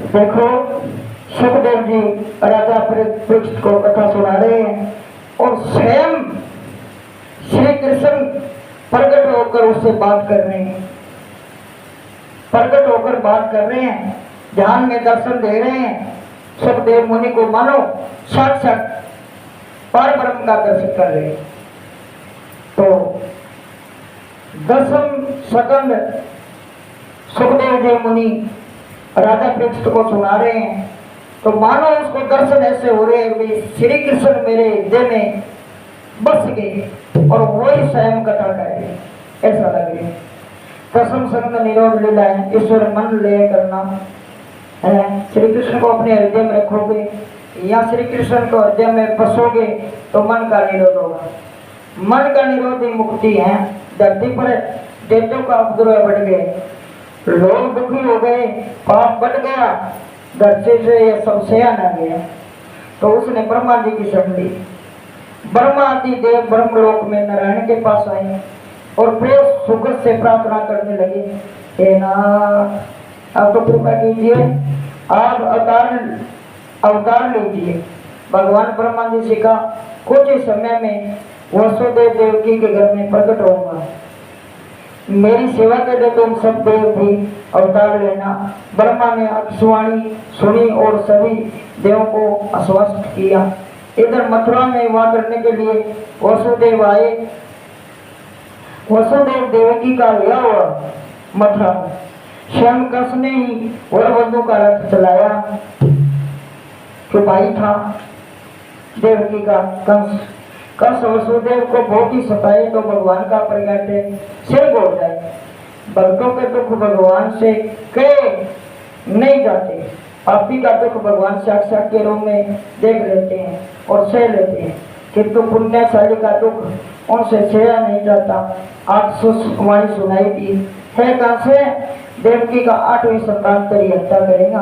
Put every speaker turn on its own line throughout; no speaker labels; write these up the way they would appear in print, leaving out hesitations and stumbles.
देखो, सुखदेव जी राजा परीक्षित को कथा सुना रहे हैं और स्वयं श्री कृष्ण प्रकट होकर उससे बात कर रहे हैं, प्रकट होकर बात कर रहे हैं, ध्यान में दर्शन दे रहे हैं। सुखदेव मुनि को मानो साक्षात पर ब्रह्म का दर्शन कर रहे हैं। तो दसम सकंद सुखदेव जी मुनि राजा परीक्षित को सुना रहे हैं, तो मानो उसको दर्शन ऐसे हो रहे हैं, श्री कृष्ण मेरे हृदय में बस गए और वही स्वयं कथा कर रहे हैं, ऐसा लग रहा है। दसम सकंद निरोध लीला है, ईश्वर मन ले करना है। श्री कृष्ण को अपने हृदय में रखोगे या श्री कृष्ण को हृदय में बसोगे तो मन का निरोध होगा। मन का निरोध ही मुक्ति है। धरती पर दैत्यों का उपद्रव बढ़ गए, लोग दुखी हो गए, पाप बढ़ गया, धरती से ये सब सया न गया, तो उसने ब्रह्मा जी की शरण ली। ब्रह्मा आदि देव ब्रह्मलोक में नारायण के पास आए और प्रेम सुगत से प्रार्थना करने लगे, हे नाथ आप तो कृपा कीजिए, आप अवतार लीजिए। भगवान ब्रह्मा जी से कहा, कुछ ही समय में वसुदेव देवकी के घर में प्रकट होगा, मेरी सेवा के लिए तुम सब देव भी अवतार लेना। ब्रह्मा ने अक्षवाणी सुनी और सभी देवों को आश्वस्त किया। इधर मथुरा में विवाह करने के लिए वसुदेव आए। वसुदेव देवकी का विवाह हुआ मथुरा में। स्वयं कृष्ण ने ही वरवधु का रथ चलाया, जो भाई था देवकी का कंस। कंस वसुदेव को बहुत ही सताए तो भगवान का प्रगट सिर बोल जाए। भक्तों के दुख भगवान से कहे नहीं जाते, पापी का दुख भगवान साक्षात के रूप में देख लेते हैं और सह लेते हैं, किंतु पुण्यशाली का दुख उनसे सहा नहीं जाता। आज वाणी सुनाई दी है, कंस देवकी का 8वीं संतान तेरी हत्या करेगा।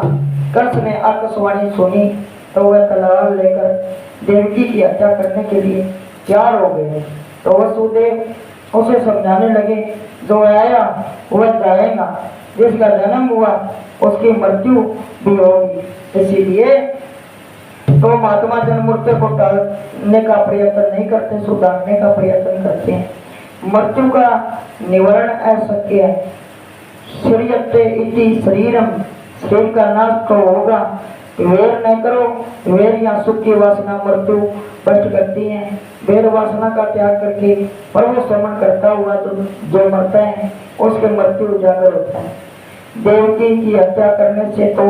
कंस ने आकाशवाणी सुनी तो वह तलवार लेकर देवकी की हत्या करने के लिए तैयार हो गए। तो वसुदेव उसे समझाने लगे, जो आया वह जाएगा, जिसका जन्म हुआ उसकी मृत्यु भी होगी। इसीलिए तो महात्मा जन मृत्यु को टालने का प्रयत्न नहीं करते, सुधारने का प्रयत्न करते हैं। मृत्यु का निवारण अशक्य है। शरीयते इति शरीरम, शरीर का नाश तो होगा, वेर न करो। वेर या सुख की वासना मृत्यु कष्ट करती है। वेर वासना का त्याग करके प्रभु श्रवण करता हुआ तो जो मरता है उसके मृत्यु उजागर होता है। देवकी की हत्या करने से तो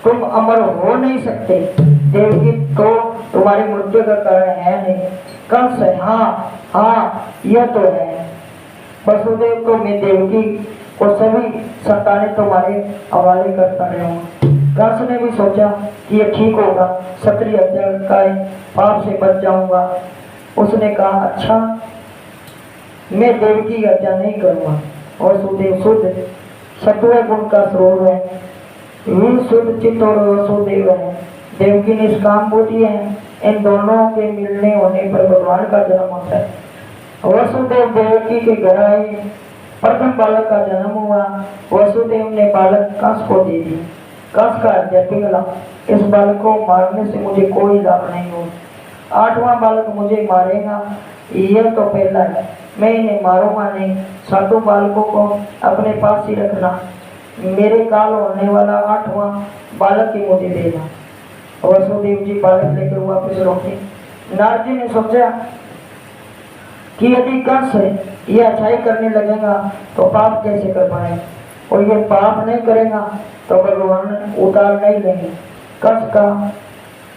तुम अमर हो नहीं सकते, देवकी तो तुम्हारी मृत्यु का कारण है नहीं। कंस हाँ हाँ यह तो है। वसुदेव को मैं देवकी को सभी संतानें तुम्हारे हवाले करता रहूंगा। कंस ने भी सोचा कि यह ठीक होगा, क्षत्रिय हत्या का पाप से बच जाऊंगा। उसने कहा, अच्छा मैं देवकी की हत्या नहीं करूंगा। वसुदेव शुद्ध सत्व गुण का स्रोत है, वीर शुद्ध चित्त और वसुदेव है, देवकी निष्काम बुद्धि है। इन दोनों के मिलने होने पर भगवान का जन्म होता है। वसुदेव देवकी के घर आए, प्रथम बालक का जन्म हुआ। वसुदेव ने बालक कंस को दे दिया। कंस का हृदय पिघला, इस बालक को मारने से मुझे कोई लाभ नहीं हो। 8वां बालक मुझे मारेगा, यह तो पहला है, मैं इन्हें मारूंगा नहीं। 7 बालकों को अपने पास ही रखना, मेरे काल होने वाला 8वां बालक ही मुझे देना। वसुदेव जी बालक लेकर वापस लौटे। नारद जी ने सोचा कि यदि कंस ये अच्छाई करने लगेगा तो पाप कैसे कर पाए, और ये पाप नहीं करेगा तो भगवान उतार नहीं लेंगे। कंस का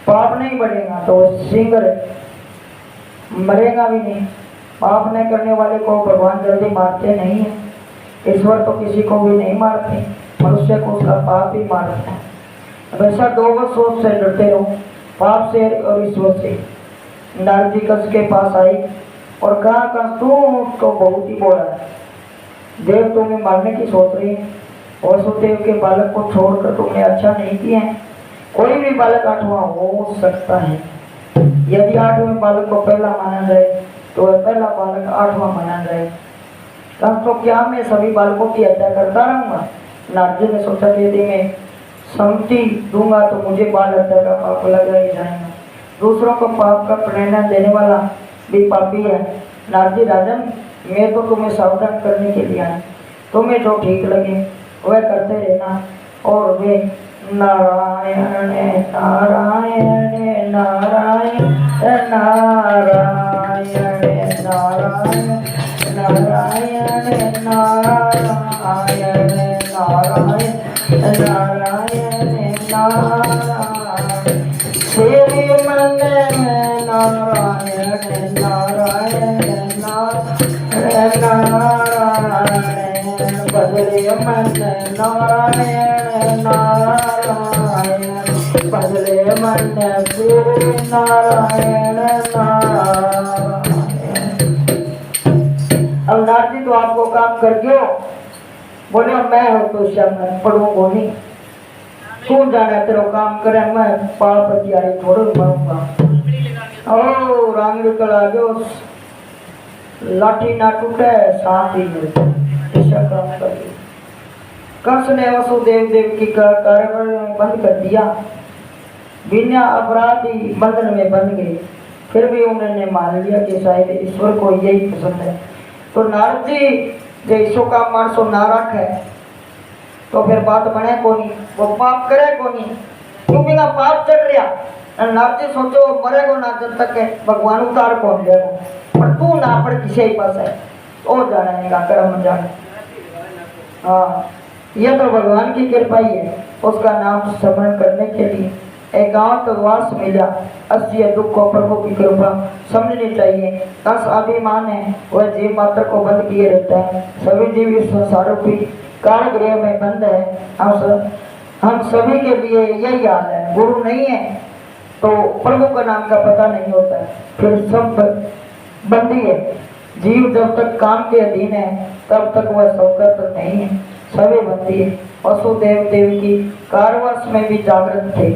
पाप नहीं बढ़ेगा तो शीघ्र मरेगा भी नहीं। पाप नहीं करने वाले को भगवान जल्दी मारते नहीं है। ईश्वर तो किसी को भी नहीं मारते, मनुष्य को उसका पाप ही मारता है। हमेशा 2 सोच से डरते रहो, पाप से और ईश्वर से। नारद जी कंस के पास आई और कहा, कंस तू तो बहुत ही बोला है, देव तुम्हें मारने की सोच रही है। वसुदेव के बालक को छोड़कर तुमने अच्छा नहीं किया है। कोई भी बालक 8वां हो सकता है। यदि 8वें बालक को पहला माना जाए तो पहला बालक 8वां माना जाए। कंस तो क्या मैं सभी बालकों की हत्या करता रहूंगा। नारद जी ने सोचा कि यदि मैं सम्मति दूंगा तो मुझे बाल हत्या का पाप लगा ही जाएगा। दूसरों को पाप का प्रेरणा देने वाला भी पापी है। नारदी राजन, मैं तो तुम्हें सावधान करने के लिए आया, तुम्हें जो ठीक लगे वह करते रहना। और वे नारायण नारायण नारायण नारायण नारायण नारायण नारायण नारायण नारायण नारायण श्री मन नारायण नारायण नारायण नारायण बदले मन नारायण नारायण बदले मन श्री नारायण नारायण। अब नारदी तो आपको काम कर गयो, बोले मैं हूँ तो शब्द पढ़ूंगा नहीं, तू जाने तेरा काम करे, मैं पाल पतियारी थोड़े बनूंगा। ओ रांगड़ी कला जो लाठी ना टूटे सांप ही मिलते, ऐसा काम कर दिया। कंस ने वसुदेव देवकी का कार्यक्रम बंद कर दिया, बिना अपराधी बंधन में बंध गए। फिर भी उन्होंने मान लिया कि शायद ईश्वर को यही पसंद है। तो नारद जी जैसो का मानसो ना रखे तो फिर बात बने कोनी, वो पाप करे कोनी, क्यों बिना पाप चढ़ रहा। नारद जी सोचो मरेगो ना जब तक है भगवान उतार कौन देगो, पर तू ना पड़ किसी ही पास है तो जानेगा कर्म जाने। हाँ, यह तो भगवान की कृपा ही है। उसका नाम स्मरण करने के लिए एकांत वास मिला। अस्य दुख को प्रभु की कृपा समझनी चाहिए। दस अभिमान है वह जीव मात्र को बंद किए रहता है। सभी जीव इस संसारूपी कारागृह में बंद है। हम सभी के लिए यही हाल है। गुरु नहीं है तो प्रभु का नाम का पता नहीं होता है, फिर सब बंदी है। जीव जब तक काम के अधीन है तब तक वह सौकत नहीं है, सभी बंदी है। वसुदेव देवकी कारवास में भी जागृत थे,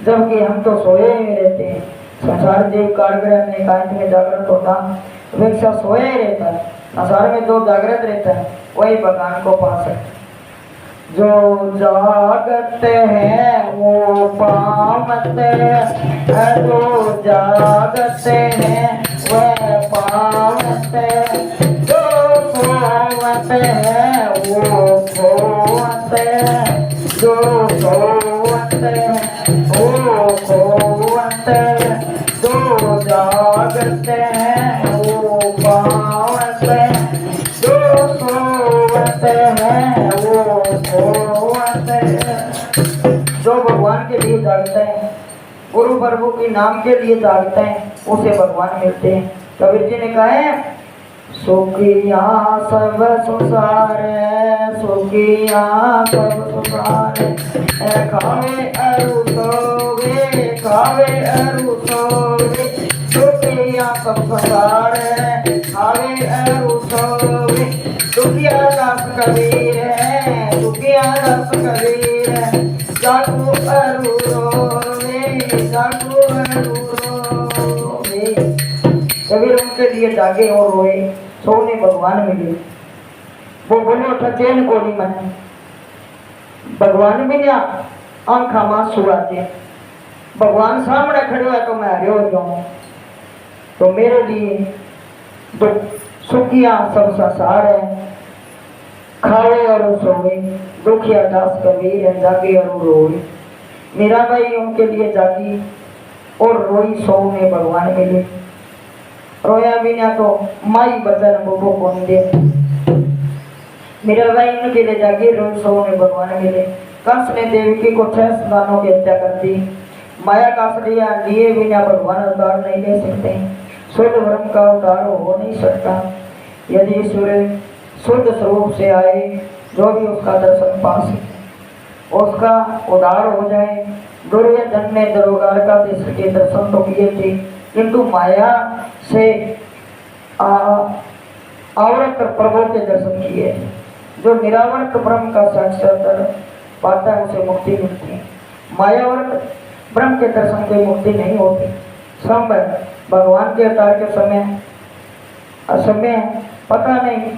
जबकि हम तो सोए ही रहते हैं। संसार जीव कारागृह में एकांत में जागृत होता, वैसा सोया ही रहता है। संसार में जो जागृत रहता है वही भगवान को पा सकता। जो जागते हैं वो पामते हैं, जो जागते हैं वह पामते हैं, जो सोवते हैं वो खोवते हैं, जो सोवते हैं वो खोवते हैं, जो जागते हैं वो पावते हैं, जो सोवते हैं वो खोवते हैं। जो भगवान के लिए जागते हैं, गुरु प्रभु के नाम के लिए जागते हैं, उसे भगवान मिलते हैं। कबीर जी ने कहा है सुखिया सब संसार, सुखिया सब संसार, खावे अरु सोवे, खावे अरु सोवे, सुखिया सब संसार, खावे अरु सोवे। दुखिया दास कबीर है, दुखिया दास कबीर है, जागो अरु रोवे, जागो अरु रोवे। कबीर उनके लिए जागे और रोए, सोने भगवान मिले। वो बोले उठा चैन को नहीं मन, भगवान भी ना आंखा मां सुराते। भगवान सामने खड़े है तो मैं हरे हो जाऊं। तो मेरे लिए तो सुखिया सब संसार है, खावे और सोवे, दुखिया दास कबीर है, जागे और रोए। मेरा भाई उनके लिए जागी और रोई, सोने भगवान मिले। रोया बिना तो माई बचन बोबो कौन दे। मेरा भाई उनके लिए जागी, रोई, सोने भगवान मिले। कंस ने देवकी को 6 संतानों की हत्या कर दी। माया का आश्रय लिए बिना भगवान अवतार नहीं ले सकते, शुद्ध ब्रह्म का अवतार हो नहीं सकता। यदि ईश्वर शुद्ध स्वरूप से आए, जो भी उसका दर्शन पा सके, उसका उद्धार हो जाए। दुर्योधन ने द्वारका देश के दर्शन तो किए थे, किंतु माया से आवृत प्रभु के दर्शन किए। जो निरावृत ब्रह्म का साक्षात्कार पाता है उसे मुक्ति मिलती है। मायावृत ब्रह्म के दर्शन से मुक्ति नहीं होती। समय भगवान के अवतार के समय पता नहीं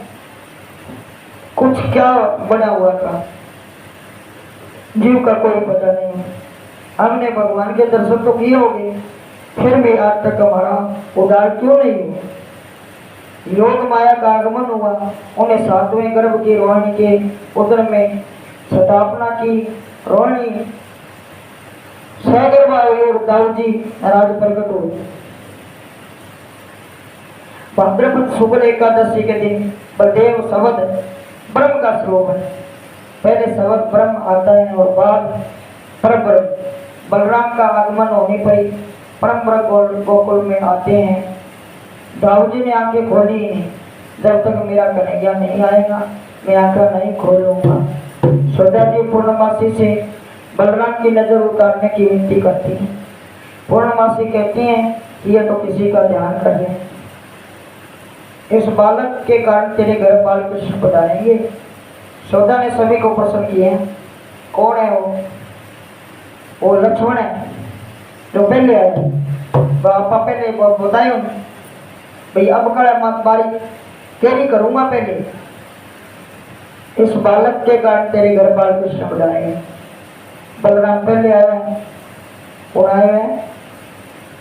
कुछ क्या बना हुआ था। जीव का कोई पता नहीं। हमने भगवान के दर्शन तो किए होंगे, फिर भी आज तक हमारा उद्धार क्यों नहीं हुआ? योग माया का आगमन हुआ, उन्हें सातवें गर्भ की रोहिणी के उदर में स्थापना की। रोहिणी सगर्भा हुई और दाऊद जी राज प्रकट हुए। भाद्रपद शुक्ल एकादशी के दिन बलदेव शब्द ब्रह्म का स्वरूप है। पहले शब्द ब्रह्म आता है और बाद परब्रह्म। बलराम का आगमन होने पर परम ब्रह्म गोकुल में आते हैं। दाऊद जी ने आंखें खोली ही नहीं, जब तक मेरा कन्हैया नहीं आएगा मैं आंखें नहीं खोलूंगा। सौदा जी पूर्णमासी से बलराम की नजर उतारने की विनती करती है। पूर्णमासी कहती हैं कि यह तो किसी का ध्यान कर ले, इस बालक के कारण तेरे घर बाल कृष्ण पधारेंगे। सौदा ने सभी को प्रसन्न किए। कौन है वो लक्ष्मण है जो पहले आए। पापा पहले बताए भाई अब कड़ा मत बारी तेरी करूंगा, पहले इस बालक के कारण तेरे घर बाल कृष्ण पधारेंगे। बलराम पहले आया और आए हैं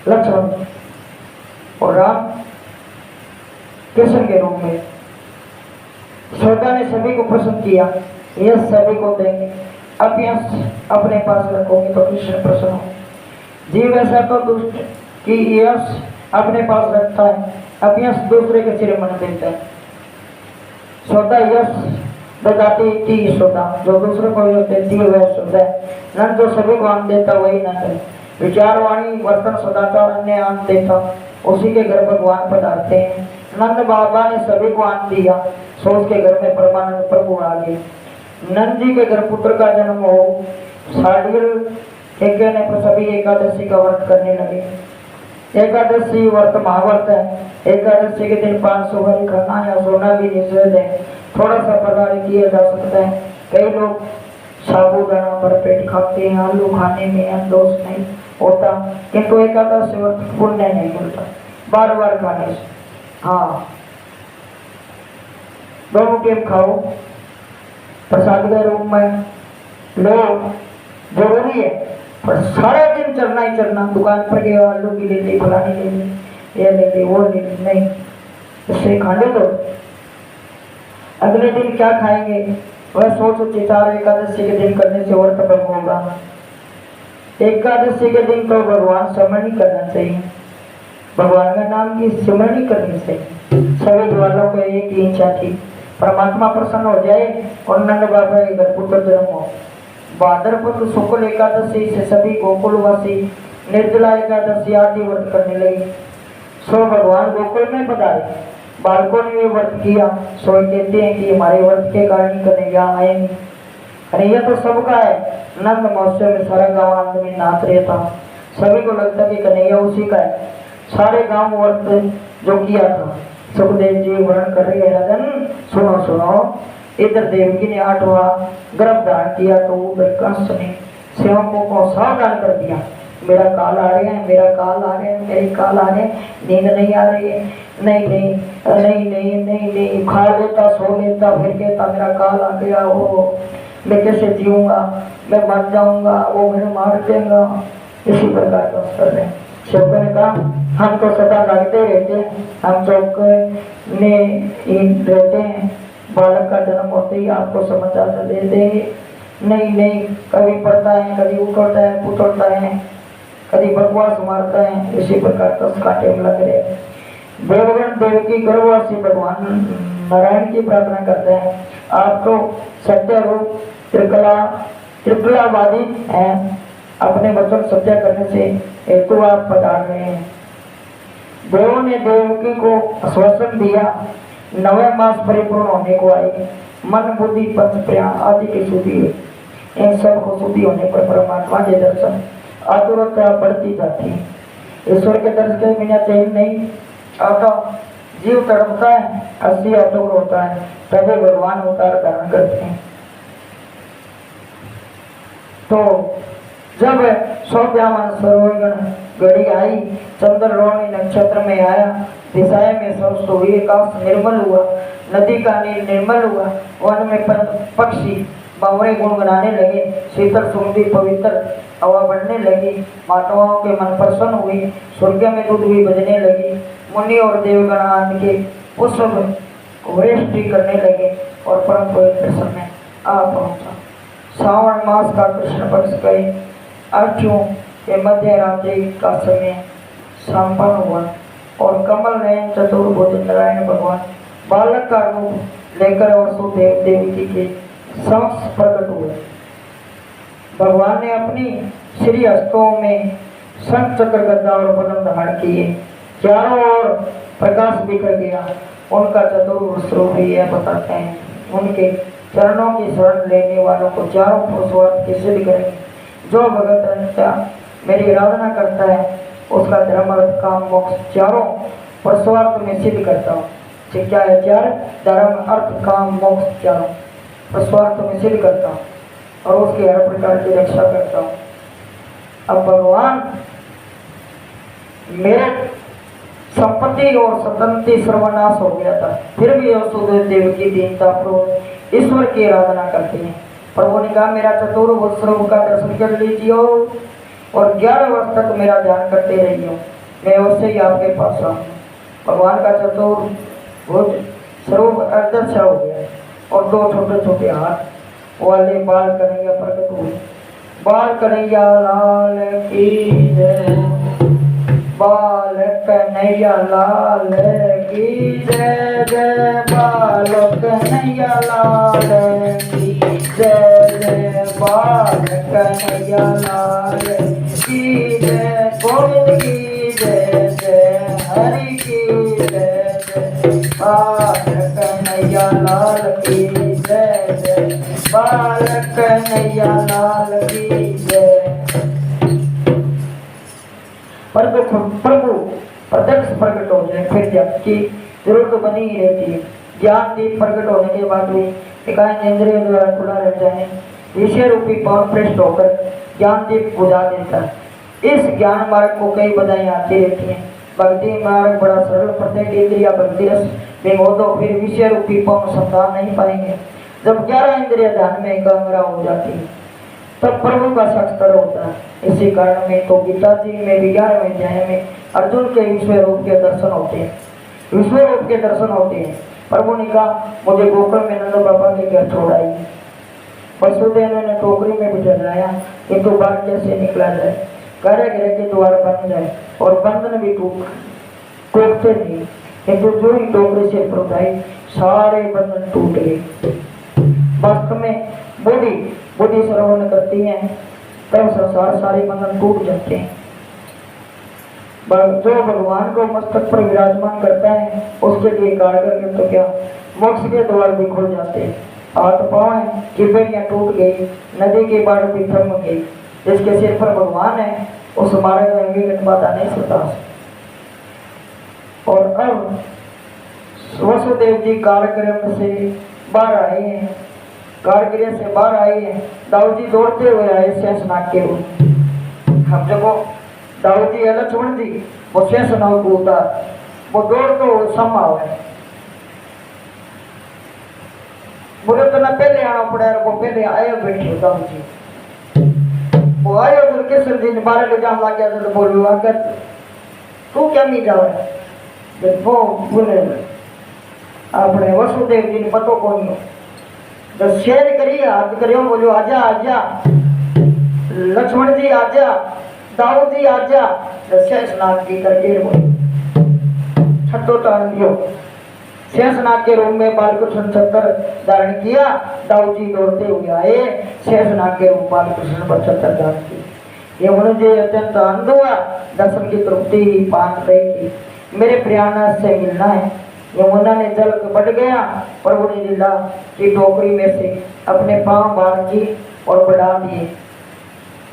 लक्ष्मण और राम कृष्ण के रूप में। सौदा ने सभी को प्रसन्न किया, यह सभी को देंगे। अब यश अपने पास रखोगे तो कृष्ण प्रसन्न हो। जीव ऐसा तो दुष्ट कि यश अपने पास रखता है, अब यश दूसरे के सिर मन देता है। सौदा यश ददाती थी सौदा, जो दूसरे को देती है वह सौदा है। नंद जो सभी को आम देता वही नंद है। विचारवाणी वर्तन सदाचार अन्य आम देता, उसी के घर भगवान पधारते हैं। नंद बाबा ने सभी को आन दिया, सोच के घर में परमानंद प्रभु आ गए। नंद जी के घर पुत्र का जन्म हो, साडियल एक ने सभी एकादशी का व्रत करने लगे। एकादशी व्रत महाव्रत है। एकादशी के दिन 500 भरी खाना या सोना भी निषेध है, थोड़ा सा प्रकार किया जा सकता है। कई लोग साबूदाना भर पेट खाते हैं, आलू खाने में दोष नहीं होता, किंतु एकादशी व्रत पुण्य नहीं मिलता बार बार खाने से। हाँ, दोनों टाइम खाओ, प्रसाद के रूप में लो, जरूरी है, पर सारा दिन चलना ही चलना। दुकान पर गए आलू की ले ली, फलानी ले ली, ये ले ली, वो ले ली, नहीं, इससे खाने दो। अगले दिन क्या खाएंगे वह सोच विचार एकादशी के दिन करने से व्रत भंग होगा। एकादशी के दिन तो भगवान स्मरण ही करना चाहिए, भगवान का नाम की स्मरण ही करनी चाहिए। सभी वालों को एक ही इच्छा थी, परमात्मा प्रसन्न हो जाए और नंद बाबा के घर पुत्र जन्म हो। भाद्रपद शुक्ल एकादशी से सभी गोकुलवासी निर्जला एकादशी आदि व्रत करने लगे। सो भगवान गोकुल में पधारे, बालकों ने व्रत किया। सो कहते हैं कि हमारे व्रत के कारण ही कन्हैया आएंगे। कन्हैया तो सबका है। नंद महोत्सव में सारा गाँव आनंद में नाच रहा था, सभी को लगता कि कन्हैया उसी का है। सारे गांव व्रत जो किया था, सुखदेव जी वर्णन कर रहे हैं। राजन सुनो सुनो, इधर देवकी ने 8वां गर्भ धारण किया तो उधर कंस ने सेवकों को सावधान कर दिया, मेरा काल आ रहे हैं, मेरा काल आ रहे हैं, मेरी काल आ रहे हैं, नींद नहीं आ रही है, नहीं नहीं नहीं नहीं नहीं नहीं, खा लेता सो लेता, फिर कहता मेरा काल आ गया, वो मैं कैसे जीऊंगा, मैं मर जाऊंगा, वो मुझे मार देगा। इसी प्रकार का कर रहे हैं। सेवकों ने कहा हम तो सदा जागते रहते हैं, हम चौक में रहते हैं, बालक का जन्म होते ही आपको समाचार दे देंगे। नहीं नहीं, कभी पढ़ता है, कभी उठता है, पुतलता है, कभी बकवास मारता है। इसी प्रकार दस कांटे लग रहे। देवगण देवकी गर्भवासी भगवान नारायण की प्रार्थना करते हैं, आप तो सत्य रूप त्रिकलावादी हैं, अपने वचन सत्य करने से हेतु आप पधार रहे हैं। देवों ने देवकी को आश्वासन दिया, 9वें मास परिपूर्ण होने को आए, मन बुद्धि पंच प्राण आदि की शुद्धि हुई। इन सब को शुद्धि होने पर परमात्मा के दर्शन आतुरता बढ़ती जाती है। ईश्वर के दर्शन के बिना चैन नहीं आता, जीव तड़पता है, अस्थि आतुर होता है, तभी भगवान अवतार धारण करते हैं। तो जब 100 सरोगण घड़ी आई, चंद्र रोहिणी नक्षत्र में आया, दिशाएं में स्वस्थ हुई, आकाश निर्मल हुआ, नदी का नील निर्मल हुआ, वन में पक्षी बावरे गुनगुनाने लगे, शीतल सुगंधी पवित्र हवा बढ़ने लगी, माताओं के मन प्रसन्न हुई, स्वर्ग में दूध भी बजने लगी, मुनि और देवगण आदि के पुष्प वृष्टि करने लगे और परम पवित्र समय आ पहुंचा। श्रावण मास का कृष्ण पक्ष गए अर्थियों के मध्य रात्रि का समय संपन्न हुआ और कमल नयन चतुर्भुज नारायण भगवान बालक का रूप लेकर वसुदेव देवकी के समक्ष प्रकट हुए। भगवान ने अपनी श्री हस्तों में शंख चक्र गदा और पद्म धारण किए, चारों ओर प्रकाश बिखर गया। उनका चतुर्भुज स्वरूप यह बताते हैं, उनके चरणों की शरण लेने वालों को चारों पुरुषार्थ की सिद्ध करेंगे। जो भगत नित्या मेरी आराधना करता है उसका धर्म अर्थ काम मोक्ष चारों पुरुषार्थ में सिद्ध करता हूँ। क्या है? चार धर्म अर्थ काम मोक्ष चारों पुरुषार्थ में सिद्ध करता हूँ और उसके हर प्रकार की रक्षा करता हूँ। अब भगवान मेरे संपत्ति और संतति सर्वनाश हो गया था, फिर भी वसुदेव देवकी दीनता पूर्वक ईश्वर की आराधना करते हैं। प्रभु ने कहा मेरा चतुर्भुज स्वरूप का दर्शन कर लीजिए और 11 वर्ष तक मेरा ध्यान करते रहिए, मैं उससे ही आपके पास आऊँ। भगवान का चतुर्भुज स्वरूप अदृश्य हो गया और 2 छोटे छोटे हाथ वाले बाल कन्हैया प्रकट हुए। बाल कन्हैया लाल की जय, बाल कन्हैया लाल की जय जय, बाल कन्हैया लाल की जय जय, बाल कन्हैया लाल की जय, गोविंद की जय जय, हरि की जय जय, बाल कन्हैया लाल की जय जय, बाल कन्हैया लाल की जय। प्रभु प्रत्यक्ष प्रकट हो जाए फिर जबकि जरूरत बनी ही रहती है। ज्ञान दीप प्रकट होने के बाद भी एकांत इंद्रियों द्वारा खुला रह जाए, विषय रूपी पवन पृष्ठ होकर ज्ञान दीप बुझा देता है। इस ज्ञान मार्ग को कई बधाइयाँ आती रहती हैं। भक्ति मार्ग बड़ा सरल, प्रत्येक इंद्रिया भक्ति रस में हो तो फिर विषय रूपी पवन संतान नहीं पाएंगे। जब 11 इंद्रिया ध्यान में एकाग्र हो जाती है तब प्रभु का साक्षात्कार होता है। इसी कारण में तो गीता जी में 11वें अध्याय में अर्जुन के विश्व रूप के दर्शन होते हैं, विश्व रूप के दर्शन होते हैं। प्रभु ने कहा मुझे गोकुल में नंद बाबा के घर छोड़ाई। वसुदेव ने टोकरी में बिठाया किंतु बाहर कैसे निकला जाए, घर के द्वार बन जाए और बंधन भी टूटते नहीं, किंतु जो ही टोकरी से उठाई सारे बंधन टूट गए। वास्तव में बुद्धि श्रवण करती है तब संसार सारे बंधन टूट जाते हैं। जो भगवान को मस्तक पर विराजमान करता है उसके लिए कारगर के तो क्या मोक्ष के द्वार भी खुल जाते हैं। हाथ पाँव की बेड़ियां टूट गई, नदी की बाढ़ भी थम गई। जिसके सिर पर भगवान है उस मार्ग में विघ्न बाधा नहीं सकता। और अब वसुदेव जी कार्यक्रम से बाहर आए हैं, कारगिरी से बाहर आए हैं। दाऊद जी दौड़ते हुए आए शेषनाग के रूप। हम जब दाऊद जी लक्ष्मण जी वो शेषनाग को उतार वो दौड़ तो संभव है, बोले तो ना पहले आना पड़ा, वो पहले आए बैठे दाऊद जी। वो आयो तो किशन जी ने बारे ले जान लग गया तो बोलो आकर तू क्या नहीं जाओ वो बोले अपने वसुदेव जी ने पतो कौन हो तो शेर करिए हाथ करियो बोलो आजा आजा लक्ष्मण जी आजा, दाऊद जी आजा। शेषनाग की करके छठो तान दियो। शेषनाग के रूप में बालकृष्ण छत्र धारण किया। दाऊद जी दौड़ते हुए आए, शेषनाग के रूप बालकृष्ण पर छत्र धारण किया। यमुना जी अत्यंत आनंद हुआ, दर्शन की तृप्ति ही पान रही थी। मेरे प्रियानाथ से मिलना है। यमुना ने जल बढ़ गया। प्रभु ने लीला की टोकरी में से अपने पांव बाहर की और बढ़ा दिए।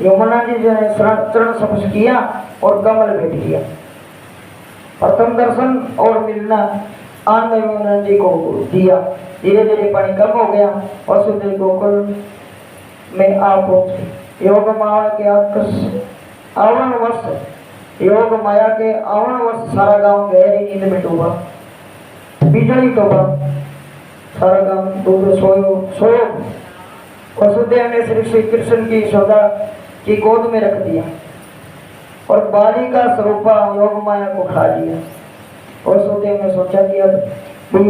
यमुना जी ने चरण स्पर्श किया और कमल भेट किया। प्रथम दर्शन और मिलना आनंद यमुना जी को दिया। धीरे धीरे पानी कम हो गया। वसुदेव गोकुल में आ पहुंचे। योग माया के आवरण वर्ष योग माया के आवरण वर्ष सारा गांव गहरी नींद में डूबा। बिजली टोबा, सारा गांव डूबे सोयो। वसुदेव ने श्री कृष्ण की यशोदा की गोद में रख दिया और बालिका स्वरूपा योग माया को खा लिया। वसुदेव ने सोचा कि अब भी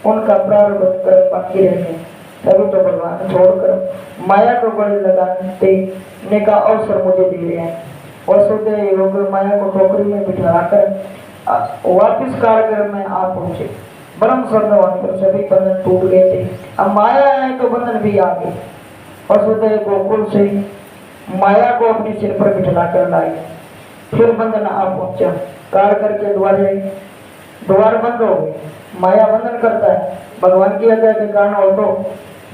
उनका प्रारंभ कर बाकी रह गए, तभी तो भगवान छोड़कर माया को गले लगाने का अवसर मुझे दे रहे हैं। वसुदेव योग माया को टोकरी में बिठाकर वापिस कारागृह में आ पहुंचे। ब्रह्म स्वर्णवान पर सभी बंधन टूट गए थे, अब माया है तो बंधन भी आ गए। वसुदेव गोकुल से माया को अपने सिर पर बिठा कर लाए, फिर बंधन आ पहुंचा। कारागृह के द्वार बंद हो गए, माया बंधन करता है, भगवान की आज्ञा के कारण हो तो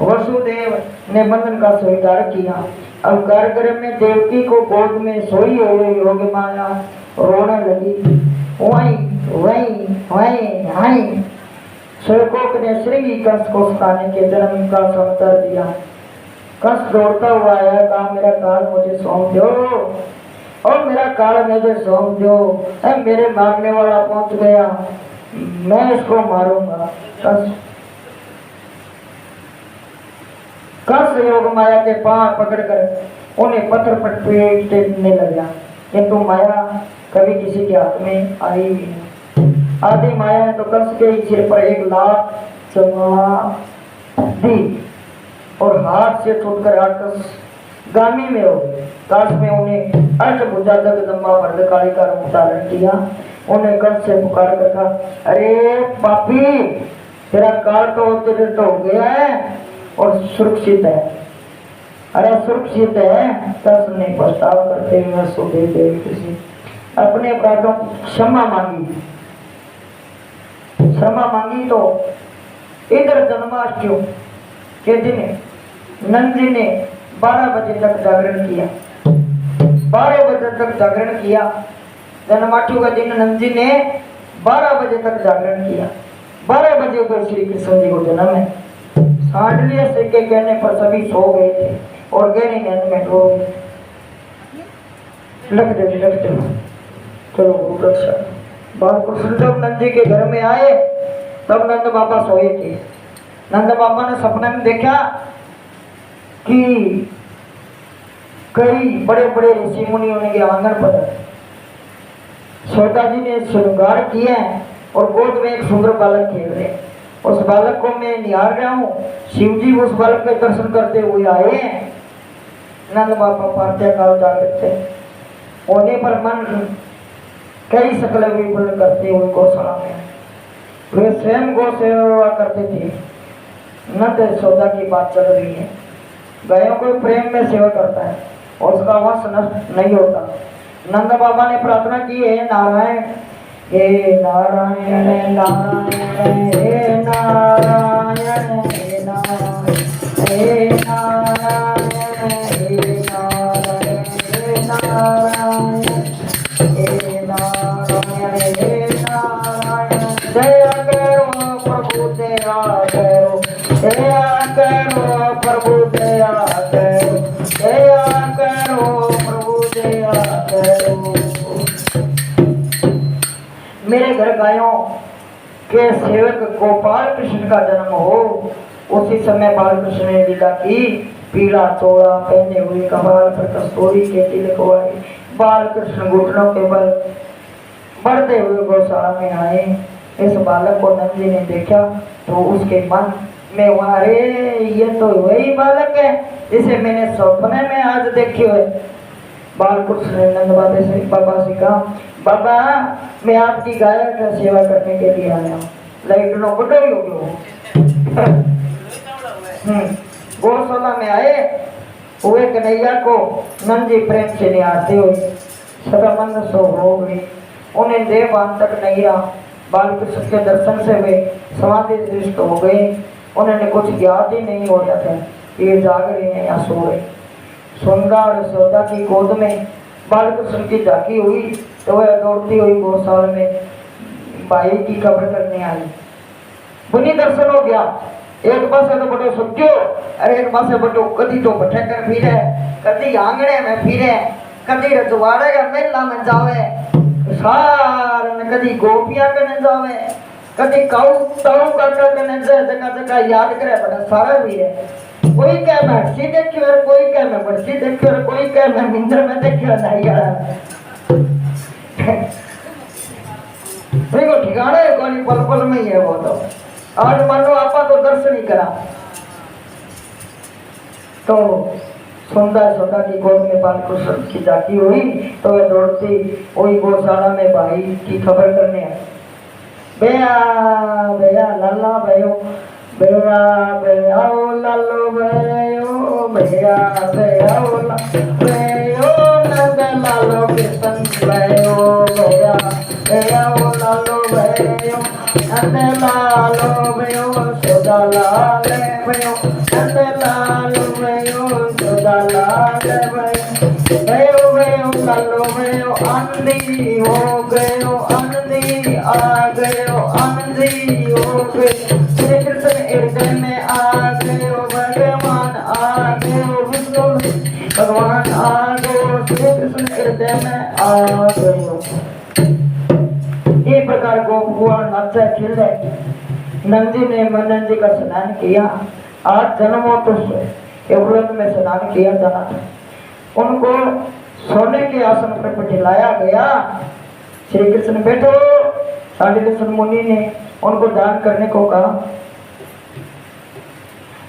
वसुदेव ने बंधन का स्वीकार किया। अब कारागृह में देवकी को गोद में सोई हुई योग माया रोने लगी, वहीं वहीं वहीं वहीं। सेवकों ने श्रृंगी कंस को सुनाने के जन्म का समाचार दिया। कंस दौड़ता हुआ आया, कहा मेरा काल मुझे सौंप दो और मेरा काल मुझे सौंप दो, मेरे मारने वाला पहुंच गया, मैं इसको मारूंगा। कंस योग माया के पांव पकड़कर उन्हें पत्थर पर पीटने लगा, किंतु माया कभी किसी के हाथ में आई भी नहीं। आदि माया ने तो कंस के सिर पर एक लात चढ़ा दी और हाथ से छूटकर आकाश गामी में हो गए। काश में उन्हें अष्टभुजा जगदम्बा भद्रकाली का रूप धारण किया। उन्हें कंस से पुकार कर कहा, अरे पापी, तेरा काल तो उत्तीर्ण हो गया है और सुरक्षित है। अरे सुरक्षित है। कंस ने प्रस्ताव करते हुए वसुदेव देवकी से अपने अपराधों की क्षमा मांगी। क्षमा मांगी तो इधर जन्माष्टमी के दिन नंद जी ने 12 बजे तक जागरण किया। 12 बजे तक जागरण किया। जन्माष्टमी का दिन नंद जी ने 12 बजे तक जागरण किया। 12 बजे को श्री कृष्ण जी को जन्म है। सांडलिया से के कहने पर सभी सो गए थे और गहरी नींद में डूब गए। लग दे चलो रक्षा। बालकृष्ण जब नंद जी के घर में आए तब नंद बाबा सोए थे। नंद बाबा ने सपने में देखा कि कई बड़े बड़े ऋषि मुनि उनके आंगन पर श्वेता जी ने श्रृंगार किए और गोद में एक सुंदर बालक खेल रहे। उस बालक को मैं निहार रहा हूँ। शिव जी उस बालक के दर्शन करते हुए आए हैं। नंद बाबा पार्थ्य काल जागृत थे होने पर मन कई सकल विपुल करते हुए गौशाला में वे स्वयं गौ सेवा करते थे। नंद यशोदा की बात चल रही है। गायों को प्रेम में सेवा करता है और उसका वंश नष्ट नहीं होता। नंद बाबा ने प्रार्थना की, हे नारायण हे नारायण हे नारायण हे नारायण हे नारायण हे नारायण हे नारायण हे नारायण हे नारायण हे नारायण। दया करो प्रभु दया करो, दया करो प्रभु दया करो, दया करो प्रभु दया करो। मेरे घर गायों के सेवक गोपाल कृष्ण का जन्म हो। उसी समय बालकृष्ण ने लीला की। पीला चोला पहने हुए, कपाल पर कस्तूरी के तिलक वाले बालकृष्ण घुटनों के बल बढ़ते हुए गौशाला में आए। इस बालक को नंद जी ने देखा तो उसके मन में वहाँ, अरे ये तो वही बालक है जिसे मैंने सपने में आज देखे हुए। बालकृष्ण ने नंद बाबा से कहा, बाबा मैं आपकी गाय का सेवा करने के लिए आया हूँ। लाइटों बड़ो ही हो गया। गौशाला में आए हुए कन्हैया को नंद जी प्रेम से निहारते हुए सदा मन सो हो गई। उन्हें देवान तक नहीं रहा। बालकृष्ण के दर्शन से वे समाधि दृष्ट हो गए। उन्होंने कुछ ज्ञात ही नहीं होता था ये जाग रहे हैं या सो रहे। सुंदर यशोदा की गोद में बालकृष्ण की झांकी हुई तो वह दौड़ती हुई गौशाला में भाई की खबर करने आई। पुण्य दर्शन हो गया। एक पासे तो बड़ो सुखियो और एक पासे बड़ो कदी तो भटकर फिरे, कदी आंगणे में फिरे, कदी रजवाड़े का मेला में जावे, सार में कदी गोपियां करने जावे, कदी काऊ ताऊ करके करने जाए, जगह जगह याद करे बड़ा सारा भी है। कोई कह मैं हसी देखी और कोई कह मैं बरसी देखी और कोई कह मैं मिंदर में देखी नहीं यार देखो ठिकाना है कौन पल पल में ही है वो तो। आज मान लो आपा तो दर्शन ही करा तो सुंदर सोदा की गोद में बाल कुशल की जाती हुई तो वह दौड़ती वही गौशाला में भाई की खबर करने आई। बेया बेया लाला भयो बेया बेया ओ लालो भयो बेया बेया ओ भयो नंद लालो किशन भयो बेया बेया ओ लालो भयो नंद लालो भयो सोदा लाल भयो नंद लालो भयो सोदा लाल भयो भयो लालो भयो आंधी हो गयो आंधी आ गयो आंधी हो गयो श्री कृष्ण हृदय में आ गयो भगवान आ गयो विष्णु भगवान आ गयो श्री कृष्ण हृदय में आ गयो। इस प्रकार गोकुल नाचा खेले नंदी ने मनन जी का स्नान किया। 8 जन्मों तो एवलत में स्नान किया जाना था। उनको सोने के आसन पर बिठाया गया। श्री कृष्ण बैठो। साधु कृष्ण मुनि ने उनको दान करने को कहा।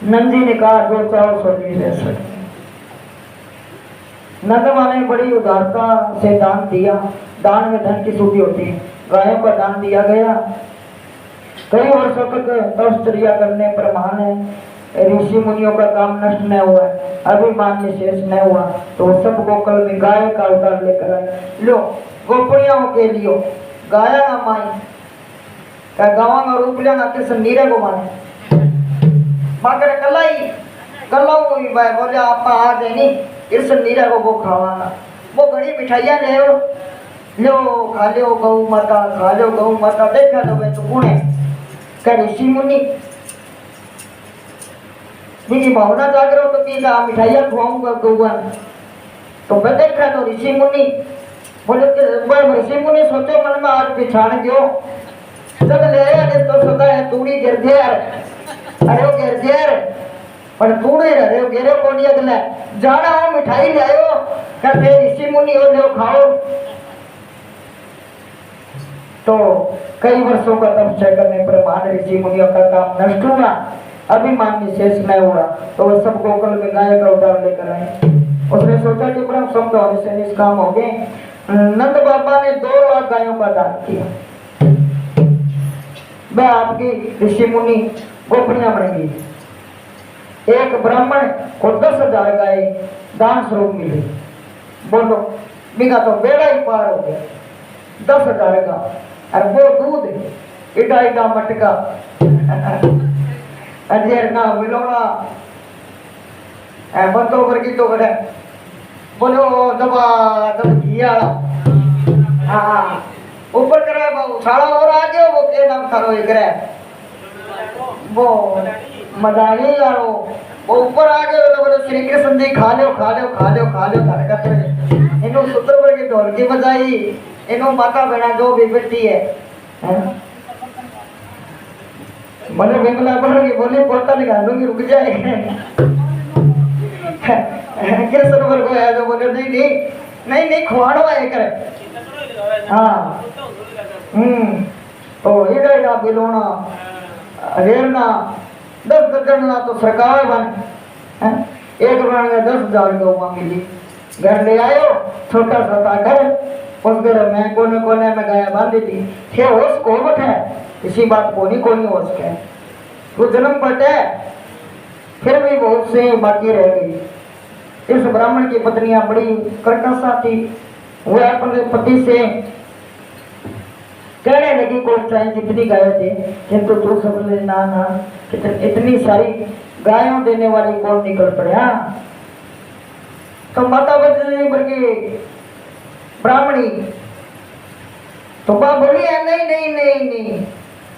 नंदी ने कहा जो चाहो सो ले सकते। नंदमा ने बड़ी उदारता से दान दिया। दान में धन की सूची होती है। गायों का दान दिया गया। कई वर्षों तक तपश्चर्या करने पर महान ऋषि मुनियों का काम नष्ट न हुआ, अभिमान निशेष न हुआ, तो वो सब गोकुल में गाय का अवतार लेकर आए। लो गोपियों के लिए गाया ना माई का गावा में रूप लिया ना किस नीरे को माने माकर कलाई कलाऊ हुई भाई बोले आप आ गए नहीं इस नीरे को वो खावाना वो बड़ी मिठाइयाँ ले लो खा लो गौ माता खा लो गौ माता देखा तो मैं तो पुणे क्या ऋषि मुनि मेरी भावना जागरो तो कि मिठाइयाँ खुआऊंगा गौवन तो मैं देखा तो ऋषि मुनि बोले ऋषि मुनि सोचे मन में आज पिछाड़ गयो जब ले आया तो सोचा है तूड़ी गिर घेर अरे वो गिर घेर पर तूड़े रहे गिरे को नहीं अगला जाना हो मिठाई ले आयो कहते ऋषि मुनि हो लो खाओ। तो कई वर्षों का तपस्या करने पर महान ऋषि मुनियों का काम नष्ट हुआ, अभिमान निशेष न हुआ, तो वो सब गोकुल में गाय का अवतार लेकर आए। उसने सोचा कि ब्रह्म शब्द होने से निष्काम हो गए। नंद बाबा ने 2 लाख गायों का दान किया। वह आपकी ऋषि मुनि गोपनियां बन गई। एक ब्राह्मण को 10,000 गाय दान स्वरूप मिली। बोलो बिगा तो बेड़ा ही पार हो गया। 10,000 का और वो दूध इटा मटका अजयर ना मिलोना बंदो वर्गी तो बड़े बोलो दबा दब किया हाँ ऊपर करे वो साड़ा और आगे वो के नाम थारो एक रे वो मदानी यारो वो ऊपर आगे बोले श्री कृष्ण जी खा लो खा लो खा लो खा लो धर कर इनो सूत्र वर्गी ढोलकी बजाई इनो माता बहना जो भी बैठी है मैंने बेंगला बोलोगी बोले पोता निकालूंगी रुक जाए क्या सरोवर को है जो बोले नहीं नहीं नहीं नहीं खुआड़ो है करे हाँ तो इधर बिलोना रेरना 10 दर्जन तो सरकार बन एक बन गया 10,000 गौवा मिली। घर ले आयो छोटा सा घर उस घर में कोने कोने में गाय बांधी थी थे होश को बटे इसी बात को नहीं होश के वो जन्म बटे फिर भी बहुत से बाकी रह गई। इस ब्राह्मण की पत्नियां बड़ी कर्कशा थी। वह अपने पति से कहने लगी कोई चाहे जितनी गाय दे किंतु तू सब ना ना इतनी सारी गायों देने वाली कौन निकल पड़े। तो माता बल्कि ब्राह्मणी तो बा बोली है नहीं नहीं नहीं नहीं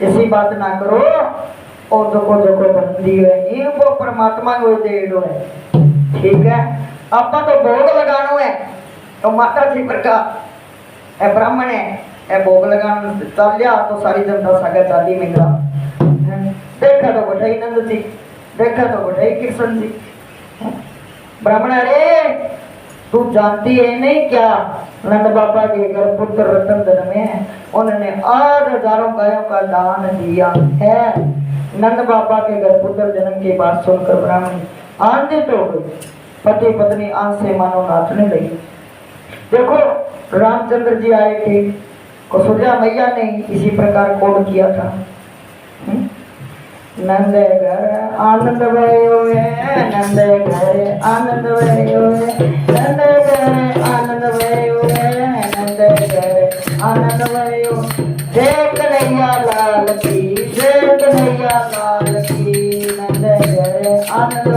ऐसी बात ना करो और जो बंदी है ये वो परमात्मा को दे दो है ठीक है आपा तो भोग लगानो है तो माता जी प्रकार ए ब्राह्मण है भोग लगाना चल लिया तो सारी जनता सागे चाली मिला देखा तो बठाई नंद थी देखा तो बोले कृष्ण जी ब्राह्मण, अरे तू जानती है नहीं क्या, नंद बाबा के घर पुत्र रतन धन में उन्होंने 8,000 गायों का दान दिया है। नंद बाबा के घर पुत्र जन्म की बात सुनकर ब्राह्मण आनंदित हो गई। पति पत्नी आंख से मानो नाचने लगी। देखो रामचंद्र जी आए थे, कौशल्या मैया ने इसी प्रकार कोड किया था। नंद घर आनंद भयो है, नंद घर आनंद भयो है, नंद घर आनंद भयो है, नंद घर आनंद भयो। जय कन्हैया लाल की, जय कन्हैया लाल की। नंद घर आनंद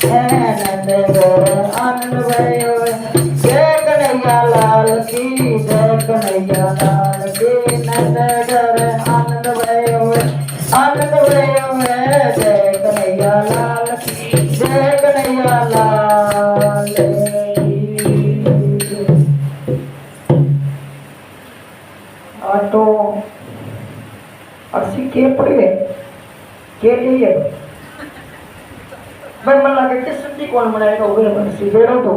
है, नंद घर आनंद भयो है। जय कन्हैया लाल की, जय कन्हैया लाल की। नंद घर आनंद भयो है, आनंद भयो है। जय कन्हैया लाल की, जय कन्हैया लाल की। तो अस्सी के पड़े के लिए भाई मन लगे किस सब्जी कौन बनाएगा उसे बेड़ो तो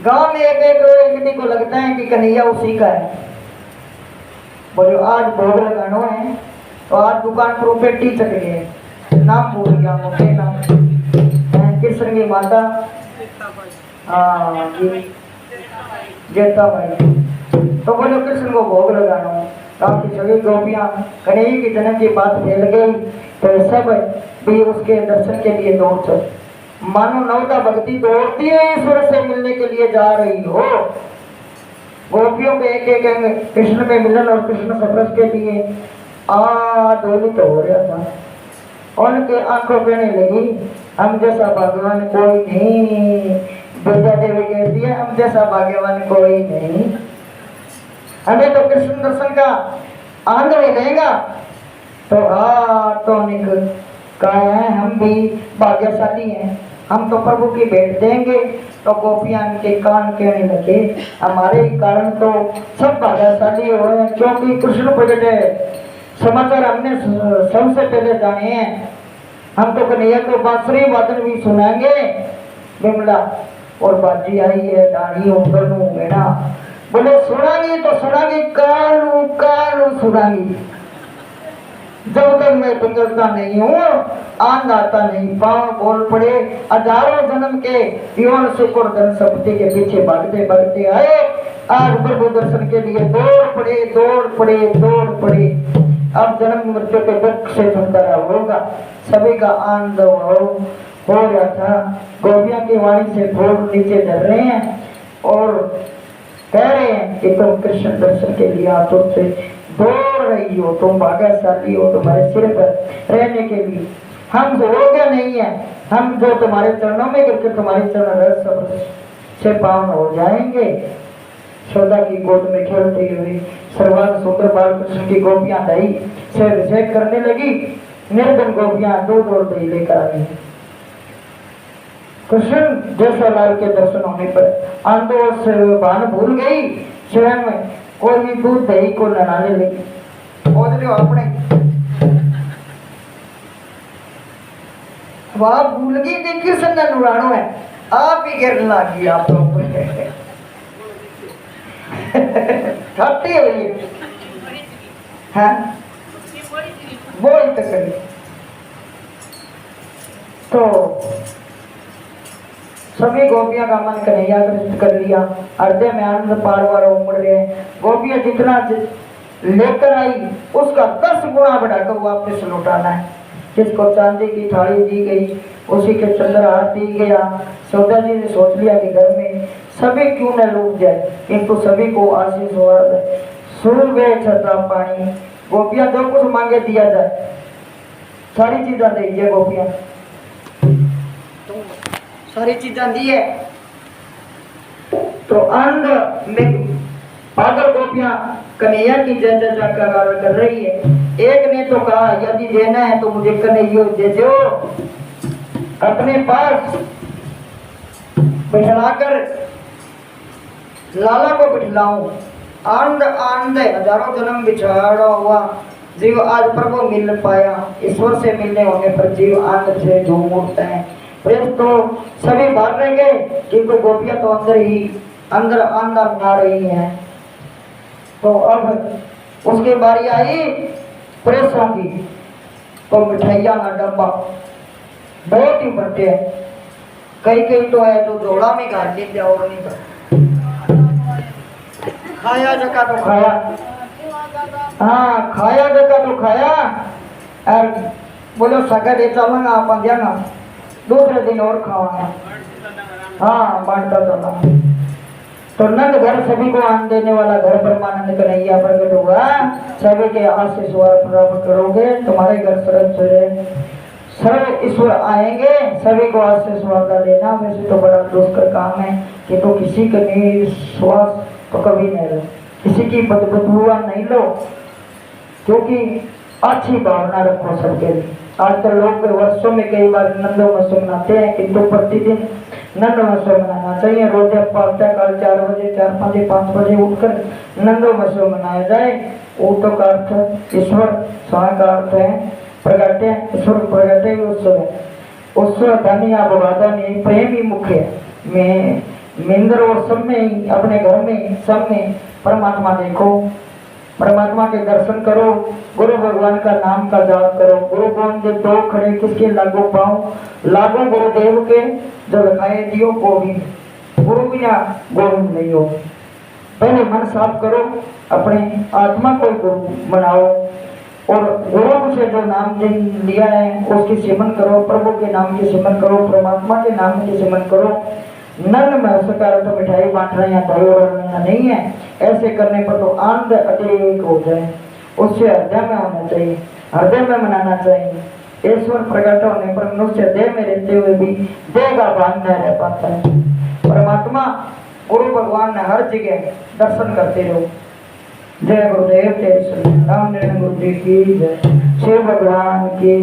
गांव में एक को लगता है कि कन्हैया उसी का है। बोलो आज भोग लगाना है तो आज दुकान पर पेटी चढ़ गए, नाम भूल गया मुझे, नाम कृष्ण की माता जेता भाई। तो बोलो कृष्ण को भोग लगाना है। काफी सभी गोपियां कन्हैया की जन्म की बात फैल गई तो सब भी उसके दर्शन के लिए दौड़ चल। मानो नवता भक्ति दौड़ती है ईश्वर से मिलने के लिए जा रही हो। गोपियों के एक एक कृष्ण में मिलन और कृष्ण सप्रस के लिए आंदोलित हो रहा था। उनके आंखों कहने लगी हम जैसा भगवान कोई नहीं। विद्या देवी कहती है हम जैसा भाग्यवान कोई नहीं। हमें तो कृष्ण दर्शन का आनंद मिलेगा। तो तो कहा है हम भी भाग्यशाली हैं, हम तो प्रभु की भेंट देंगे। तो गोपियां के कान कहने लगे हमारे कारण तो सब भाग्यशाली हुए क्योंकि कृष्ण प्रगटे समाचार हमने सबसे पहले जाने हैं। हम तो कन्हैया को बांसुरी वादन भी सुनाएंगे। बिमला और बाजी आई है दाढ़ी उम्र मेरा बोले सुनागी तो सुनागी कालू कालू सुनागी। जब तक मैं पिंगलता नहीं हूँ आंद आता नहीं, पाँव बोल पड़े। हजारों जन्म के यौन सुख और धन संपत्ति के पीछे भागते भागते आए। आज प्रभु दर्शन के लिए दौड़ पड़े दौड़ पड़े दौड़ पड़े। अब जन्म मृत्यु के दुख से छुटकारा होगा। सभी का आनंद हो रहा था। गोपियां की वाणी से फूल नीचे धर रहे हैं और कह रहे हैं कि तुम कृष्ण दर्शन के लिए आतुर से दौड़ रही हो, तुम भाग्यशाली हो तुम्हारे सिर पर रहने के लिए। हम योग्य नहीं है, हम जो तुम्हारे चरणों में गिरकर तुम्हारे चरण रस से पावन हो जाएंगे। यशोदा की गोद में खेलती हुई सर्वांग सुंदर बाल कृष्ण की गोपियां दही से अभिषेक करने लगी। निर्धन गोपियां दूध और दही लेकर आ गई। कृष्ण जैसा लाल के दर्शन होने पर आंदोलन से भान भूल गई। स्वयं कोई भी दूध दही को लड़ाने लगी। अपने वह भूल गई कि कृष्ण ने नुरानो है, आप ही गिरने लगी। आप लोग छाती हुई है बोल तक। तो सभी गोपियां का मन कन्हैया कृष्ण कर लिया। हृदय में आनंद पार उमड़ रहे। गोपियां जितना लेकर आई उसका 10 गुना बढ़ाकर वापस लौटाना है। जिसको चांदी की थाली दी गई उसी के चंद्रहार दी गया। सौदा जी ने सोच लिया कि घर में सभी क्यों न लूट जाए, किंतु सभी को आशीष हुआ। सुन गए छता पानी। गोपियां जो कुछ मांगे दिया जाए, सारी चीजें दीजिए गोपियां। सारी चीजें दी है। तो आनंद में पागल गोपियां कन्हैया की जय जय जयकार कर रही है। एक ने तो कहा यदि देना है तो मुझे कन्हैया दे दो, अपने पास बिठलाकर लाला को बिठलाऊं। आनंद आनंद हजारों जन्म बिछाड़ा हुआ जीव आज प्रभु मिल पाया, ईश्वर से मिलने होने पर जीव आनंद से झूम उठते हैं। प्रेम तो सभी भाग रहेंगे, क्योंकि गोपियां तो अंदर अंदर बना रही हैं। तो अब उसकी बारी आई प्रेसों की, तो मिठाइयाँ का डब्बा बहुत ही बढ़ते हैं। कई कई तो है जो झोला में गाड़ लेते और नहीं खाया जगह तो खाया, हाँ खाया जगह तो खाया, और बोलो सगा दे चलना अपन जाना दूसरे दिन और खावाना, हाँ बांटता चला। तो नंद घर सभी को आन देने वाला घर परमानंद कन्हैया प्रकट हुआ। सभी के आशीष प्राप्त करोगे, तुम्हारे घर सर्व ईश्वर आएंगे, सभी को आशीष वादा देना। वैसे तो बड़ा दुष्कर काम है कि तो किसी का विश्वास तो कभी नहीं लो, किसी की बदबुआ नहीं लो, क्योंकि अच्छी भावना रखो सबके लिए। आजकल लोग वर्षों में कई बार नंदोत्सव मनाते हैं, किंतु प्रतिदिन नंदोत्सव मनाना चाहिए। रोज प्रातःकाल 4 बजे 4 बजे 5 बजे उठकर नंदोत्सव मनाया जाए। ऊटो का अर्थ ईश्वर, स्वयं का अर्थ है प्रगटे, ईश्वर प्रगटे उत्सव। उत्सव धनिया बवादनी प्रेम ही मुख्य में मिंद्र और सब में, अपने घर में सब में परमात्मा देखो, परमात्मा के दर्शन करो, गुरु भगवान का नाम का जाप करो। गुरु गोविंद दो खड़े किसके लागू पाओ, लागू गुरुदेव के जो लगाए दियो गोविंद, गुरु बिना गोविंद नहीं हो। पहले मन साफ करो, अपने आत्मा को गुरु बनाओ, और गुरु से जो नाम लिया है उसकी सिमरन करो, प्रभु के नाम की सिमरन करो, परमात्मा के नाम की सिमरन करो। नंद में सरकार तो मिठाई बांट रहे हैं, दही और नहीं है। ऐसे करने पर तो आनंद अतिरेक हो जाए, उससे हृदय में होना चाहिए, हृदय में मनाना चाहिए। ईश्वर प्रकट होने पर मनुष्य देह में रहते हुए भी देह का भान न रह पाता है। परमात्मा गुरु भगवान ने हर जगह दर्शन करते रहो। जय गुरुदेव, जय श्री राम, गुरुदेव की जय, शिव भगवान की।